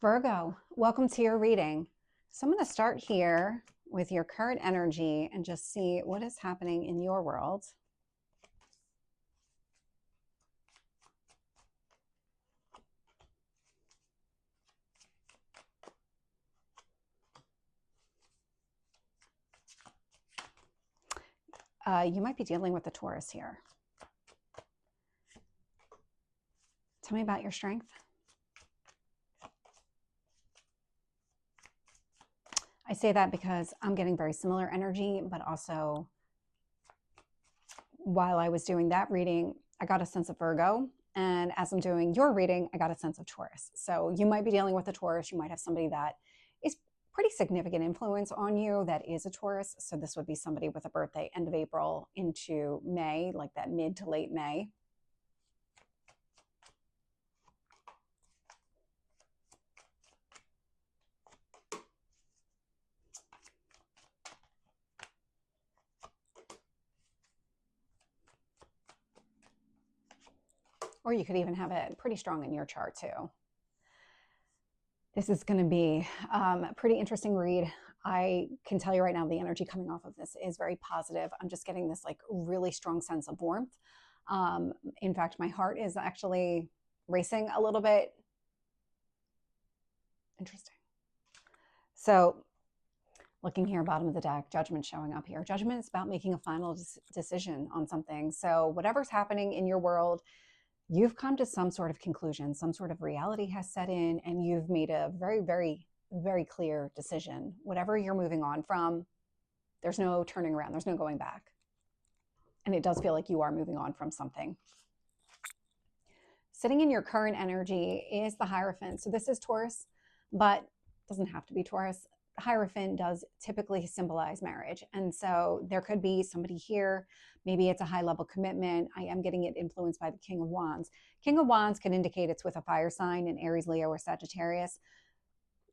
Virgo, welcome to your reading. So I'm going to start here with your current energy and just see what is happening in your world. You might be dealing with the Taurus here. Tell me about your strength. I say that because I'm getting very similar energy, but also while I was doing that reading, I got a sense of Virgo. And as I'm doing your reading, I got a sense of Taurus. So you might be dealing with a Taurus. You might have somebody that is pretty significant influence on you that is a Taurus. So this would be somebody with a birthday end of April into May, like that mid to late May. Or you could even have it pretty strong in your chart too. This is going to be a pretty interesting read. I can tell you right now, the energy coming off of this is very positive. I'm just getting this like really strong sense of warmth. In fact, my heart is actually racing a little bit. Interesting. So looking here, bottom of the deck, judgment showing up here. Judgment is about making a final decision on something. So whatever's happening in your world, you've come to some sort of conclusion, some sort of reality has set in, and you've made a very, very, very clear decision. Whatever you're moving on from, there's no turning around, there's no going back. And it does feel like you are moving on from something. Sitting in your current energy is the Hierophant. So this is Taurus, but doesn't have to be Taurus. The Hierophant does typically symbolize marriage. And so there could be somebody here. Maybe it's a high level commitment. I am getting it influenced by the King of Wands. King of Wands can indicate it's with a fire sign in Aries, Leo, or Sagittarius.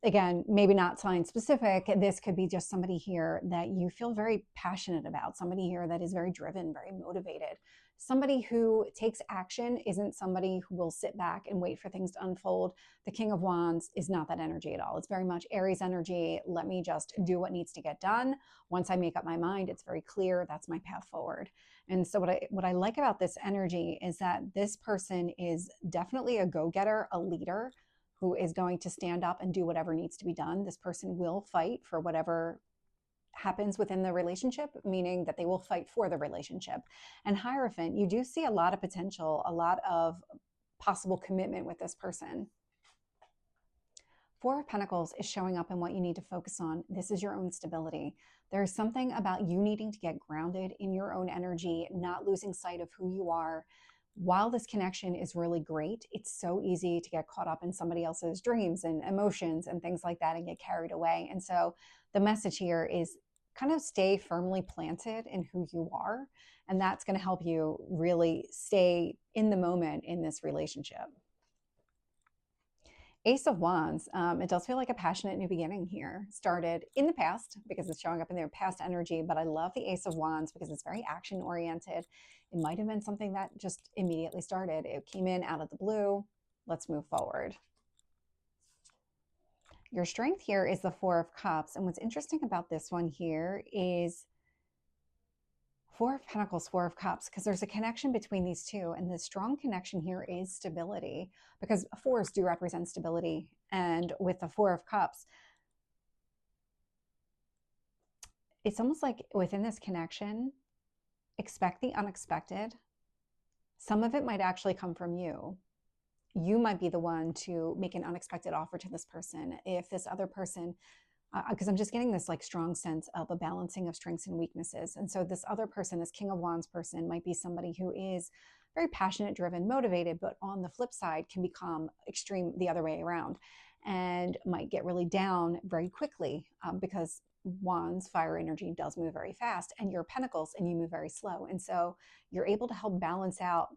Again, maybe not sign specific. This could be just somebody here that you feel very passionate about, somebody here that is very driven, very motivated. Somebody who takes action isn't somebody who will sit back and wait for things to unfold. The King of Wands is not that energy at all. It's very much Aries energy. Let me just do what needs to get done. Once I make up my mind, it's very clear. That's my path forward. And so what I like about this energy is that this person is definitely a go-getter, a leader who is going to stand up and do whatever needs to be done. This person will fight for whatever happens within the relationship, meaning that they will fight for the relationship. And Hierophant, you do see a lot of potential, a lot of possible commitment with this person. Four of Pentacles is showing up in what you need to focus on. This is your own stability. There's something about you needing to get grounded in your own energy, not losing sight of who you are. While this connection is really great, it's so easy to get caught up in somebody else's dreams and emotions and things like that and get carried away. And so the message here is kind of stay firmly planted in who you are. And that's going to help you really stay in the moment in this relationship. Ace of Wands, it does feel like a passionate new beginning here. Started in the past because it's showing up in their past energy, but I love the Ace of Wands because it's very action oriented. It might have been something that just immediately started. It came in out of the blue. Let's move forward. Your strength here is the Four of Cups. And what's interesting about this one here is Four of Pentacles, Four of Cups, because there's a connection between these two. And the strong connection here is stability, because fours do represent stability. And with the Four of Cups, it's almost like within this connection, expect the unexpected. Some of it might actually come from you. You might be the one to make an unexpected offer to this person. If this other person, because I'm just getting this like strong sense of a balancing of strengths and weaknesses. And so this other person, this King of Wands person, might be somebody who is very passionate, driven, motivated, but on the flip side can become extreme the other way around and might get really down very quickly because Wands, fire energy, does move very fast, and you're Pentacles and you move very slow. And so you're able to help balance out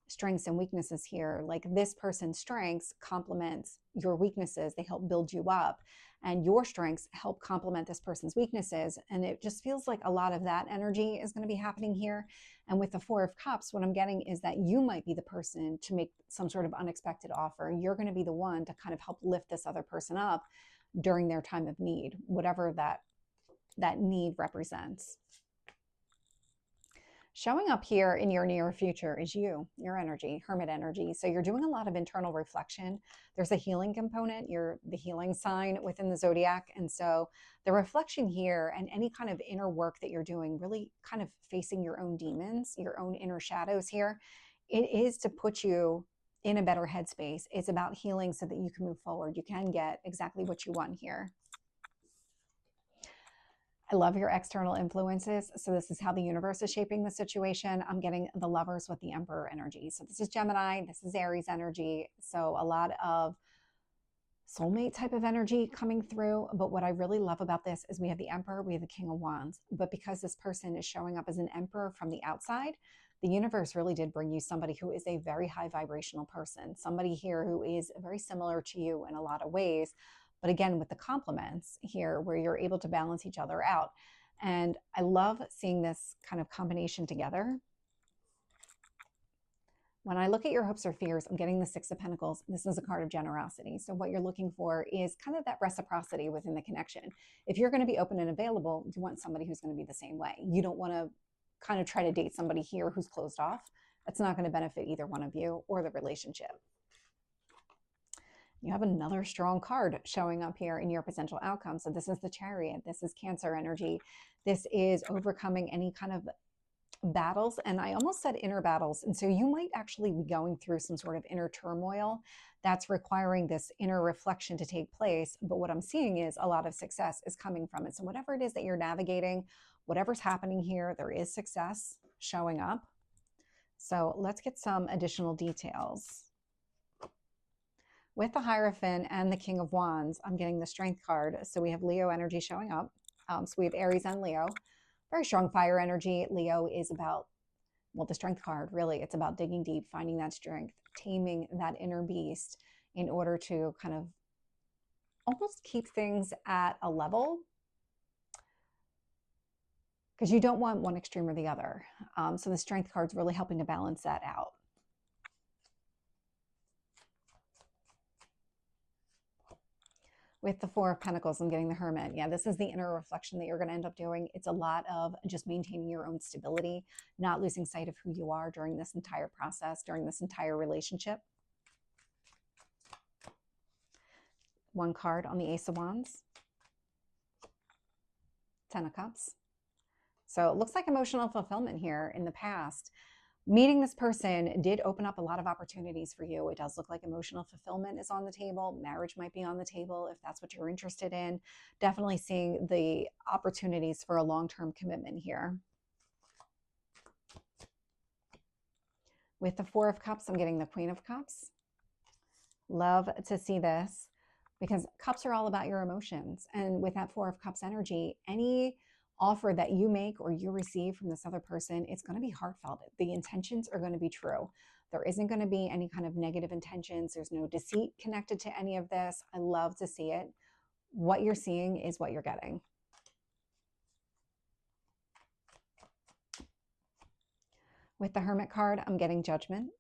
strengths and weaknesses here. Like this person's strengths complement your weaknesses. They help build you up, and your strengths help complement this person's weaknesses. And it just feels like a lot of that energy is going to be happening here. And with the Four of Cups, what I'm getting is that you might be the person to make some sort of unexpected offer. You're going to be the one to kind of help lift this other person up during their time of need, whatever that need represents. Showing up here in your near future is you, your energy, hermit energy. So you're doing a lot of internal reflection. There's a healing component. You're the healing sign within the zodiac. And so the reflection here and any kind of inner work that you're doing, really kind of facing your own demons, your own inner shadows here, it is to put you in a better headspace. It's about healing so that you can move forward. You can get exactly what you want here. I love your external influences. So this is how the universe is shaping the situation. I'm getting the Lovers with the Emperor energy. So this is Gemini, this is Aries energy. So a lot of soulmate type of energy coming through. But what I really love about this is we have the Emperor, we have the King of Wands. But because this person is showing up as an Emperor from the outside, the universe really did bring you somebody who is a very high vibrational person, somebody here who is very similar to you in a lot of ways. But again, with the compliments here, where you're able to balance each other out. And I love seeing this kind of combination together. When I look at your hopes or fears, I'm getting the Six of Pentacles. This is a card of generosity. So what you're looking for is kind of that reciprocity within the connection. If you're going to be open and available, you want somebody who's going to be the same way. You don't want to kind of try to date somebody here who's closed off. That's not going to benefit either one of you or the relationship. You have another strong card showing up here in your potential outcome. So this is the Chariot. This is Cancer energy. This is overcoming any kind of battles. And I almost said inner battles. And so you might actually be going through some sort of inner turmoil that's requiring this inner reflection to take place. But what I'm seeing is a lot of success is coming from it. So whatever it is that you're navigating, whatever's happening here, there is success showing up. So let's get some additional details. With the Hierophant and the King of Wands, I'm getting the Strength card. So we have Leo energy showing up. So we have Aries and Leo. Very strong fire energy. Leo is about, well, the Strength card, really. It's about digging deep, finding that strength, taming that inner beast in order to kind of almost keep things at a level, because you don't want one extreme or the other. So the Strength card's really helping to balance that out. With the Four of Pentacles, I'm getting the Hermit. Yeah, this is the inner reflection that you're going to end up doing. It's a lot of just maintaining your own stability, not losing sight of who you are during this entire process, during this entire relationship. One card on the Ace of Wands. 10 of Cups. So it looks like emotional fulfillment here in the past. Meeting this person did open up a lot of opportunities for you. It does look like emotional fulfillment is on the table. Marriage might be on the table if that's what you're interested in. Definitely seeing the opportunities for a long-term commitment here. With the Four of Cups, I'm getting the Queen of Cups. Love to see this because cups are all about your emotions. And with that Four of Cups energy, any offer that you make or you receive from this other person, it's going to be heartfelt. The intentions are going to be true. There isn't going to be any kind of negative intentions. There's no deceit connected to any of this. I love to see it. What you're seeing is what you're getting. With the Hermit card, I'm getting Judgment.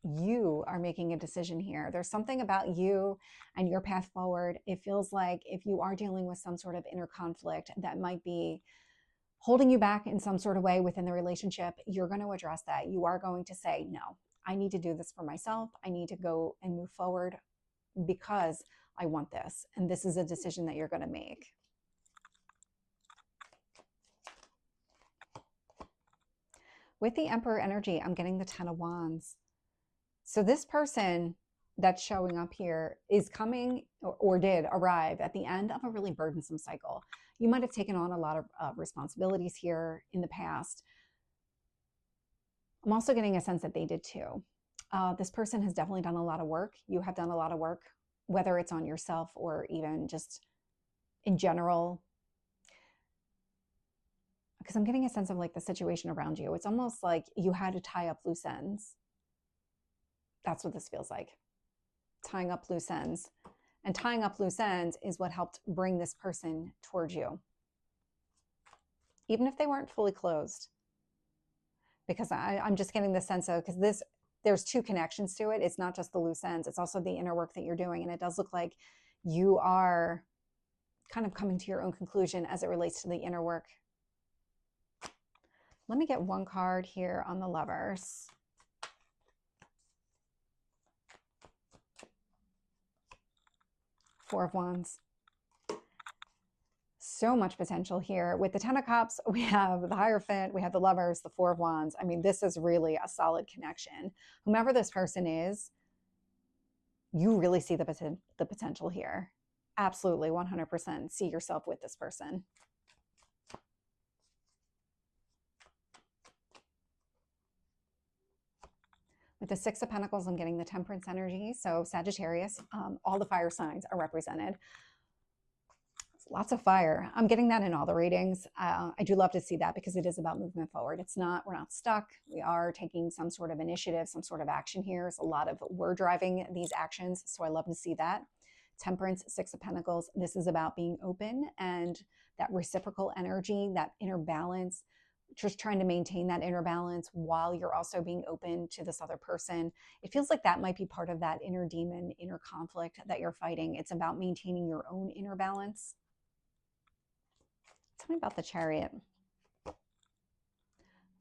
You are making a decision here. There's something about you and your path forward. It feels like if you are dealing with some sort of inner conflict that might be holding you back in some sort of way within the relationship, you're going to address that. You are going to say, no, I need to do this for myself. I need to go and move forward because I want this. And this is a decision that you're going to make. With the Emperor energy, I'm getting the 10 of Wands. So this person that's showing up here is coming or did arrive at the end of a really burdensome cycle. You might have taken on a lot of responsibilities here in the past. I'm also getting a sense that they did too. This person has definitely done a lot of work. You have done a lot of work, whether it's on yourself or even just in general. Because I'm getting a sense of like the situation around you. It's almost like you had to tie up loose ends. That's what this feels like. Tying up loose ends. And tying up loose ends is what helped bring this person towards you. Even if they weren't fully closed. Because I'm just getting the sense of, because there's two connections to it. It's not just the loose ends. It's also the inner work that you're doing. And it does look like you are kind of coming to your own conclusion as it relates to the inner work. Let me get one card here on the Lovers. Four of Wands. So much potential here. With the Ten of Cups, we have the Hierophant, we have the Lovers, the Four of Wands. I mean, this is really a solid connection. Whomever this person is, you really see the potential here. Absolutely, 100% see yourself with this person. With the Six of Pentacles, I'm getting the Temperance energy. So Sagittarius, all the fire signs are represented. Lots of fire. I'm getting that in all the readings. I do love to see that because it is about movement forward. We're not stuck. We are taking some sort of initiative, some sort of action here. It's a lot of, we're driving these actions. So I love to see that. Temperance, Six of Pentacles. This is about being open and that reciprocal energy, that inner balance, just trying to maintain that inner balance while you're also being open to this other person. It feels like that might be part of that inner demon, inner conflict that you're fighting. It's about maintaining your own inner balance. Tell me about the Chariot.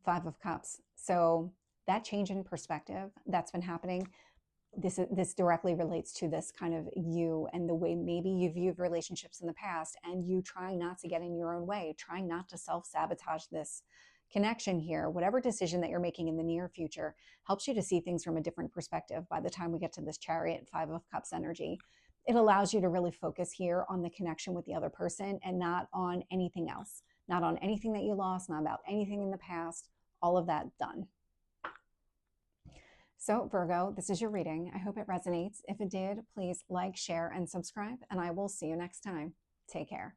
Five of Cups. So that change in perspective that's been happening, this directly relates to this kind of you and the way maybe you viewed relationships in the past and you trying not to get in your own way, trying not to self-sabotage this connection here. Whatever decision that you're making in the near future helps you to see things from a different perspective by the time we get to this Chariot, Five of Cups energy. It allows you to really focus here on the connection with the other person and not on anything else, not on anything that you lost, not about anything in the past, all of that done. So Virgo, this is your reading. I hope it resonates. If it did, please like, share, and subscribe, and I will see you next time. Take care.